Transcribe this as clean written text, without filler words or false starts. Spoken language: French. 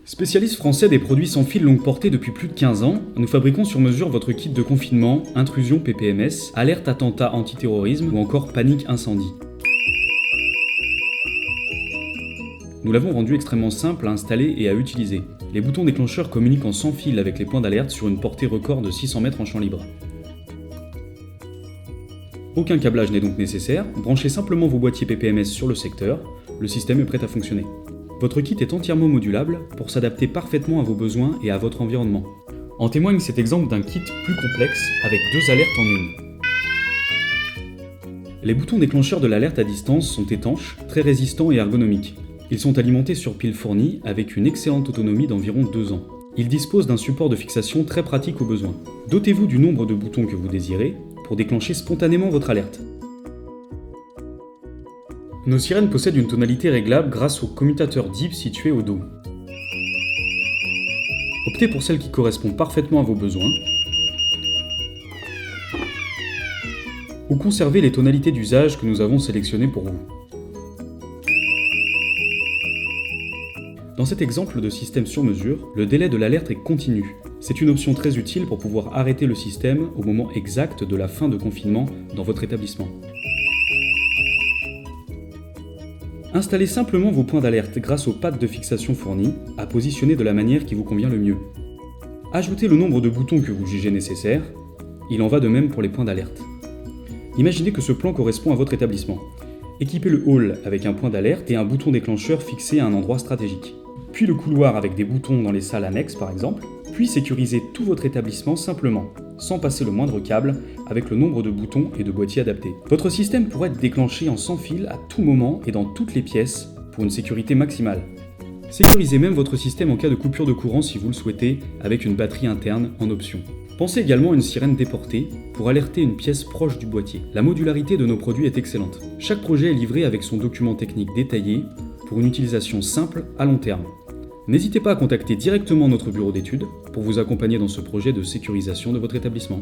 Spécialiste français des produits sans fil longue portée depuis plus de 15 ans, nous fabriquons sur mesure votre kit de confinement, intrusion PPMS, alerte attentat antiterrorisme ou encore panique incendie. Nous l'avons rendu extrêmement simple à installer et à utiliser. Les boutons déclencheurs communiquent en sans fil avec les points d'alerte sur une portée record de 600 mètres en champ libre. Aucun câblage n'est donc nécessaire, branchez simplement vos boîtiers PPMS sur le secteur, le système est prêt à fonctionner. Votre kit est entièrement modulable pour s'adapter parfaitement à vos besoins et à votre environnement. En témoigne cet exemple d'un kit plus complexe avec 2 alertes en une. Les boutons déclencheurs de l'alerte à distance sont étanches, très résistants et ergonomiques. Ils sont alimentés sur piles fournies avec une excellente autonomie d'environ 2 ans. Ils disposent d'un support de fixation très pratique au besoin. Dotez-vous du nombre de boutons que vous désirez pour déclencher spontanément votre alerte. Nos sirènes possèdent une tonalité réglable grâce au commutateur DIP situé au dos. Optez pour celle qui correspond parfaitement à vos besoins, ou conservez les tonalités d'usage que nous avons sélectionnées pour vous. Dans cet exemple de système sur mesure, le délai de l'alerte est continu. C'est une option très utile pour pouvoir arrêter le système au moment exact de la fin de confinement dans votre établissement. Installez simplement vos points d'alerte grâce aux pattes de fixation fournies, à positionner de la manière qui vous convient le mieux. Ajoutez le nombre de boutons que vous jugez nécessaire, il en va de même pour les points d'alerte. Imaginez que ce plan correspond à votre établissement. Équipez le hall avec un point d'alerte et un bouton déclencheur fixé à un endroit stratégique. Puis le couloir avec des boutons dans les salles annexes par exemple, puis sécurisez tout votre établissement simplement, sans passer le moindre câble, avec le nombre de boutons et de boîtiers adaptés. Votre système pourrait être déclenché en sans fil à tout moment et dans toutes les pièces, pour une sécurité maximale. Sécurisez même votre système en cas de coupure de courant si vous le souhaitez, avec une batterie interne en option. Pensez également à une sirène déportée pour alerter une pièce proche du boîtier. La modularité de nos produits est excellente. Chaque projet est livré avec son document technique détaillé pour une utilisation simple à long terme. N'hésitez pas à contacter directement notre bureau d'études pour vous accompagner dans ce projet de sécurisation de votre établissement.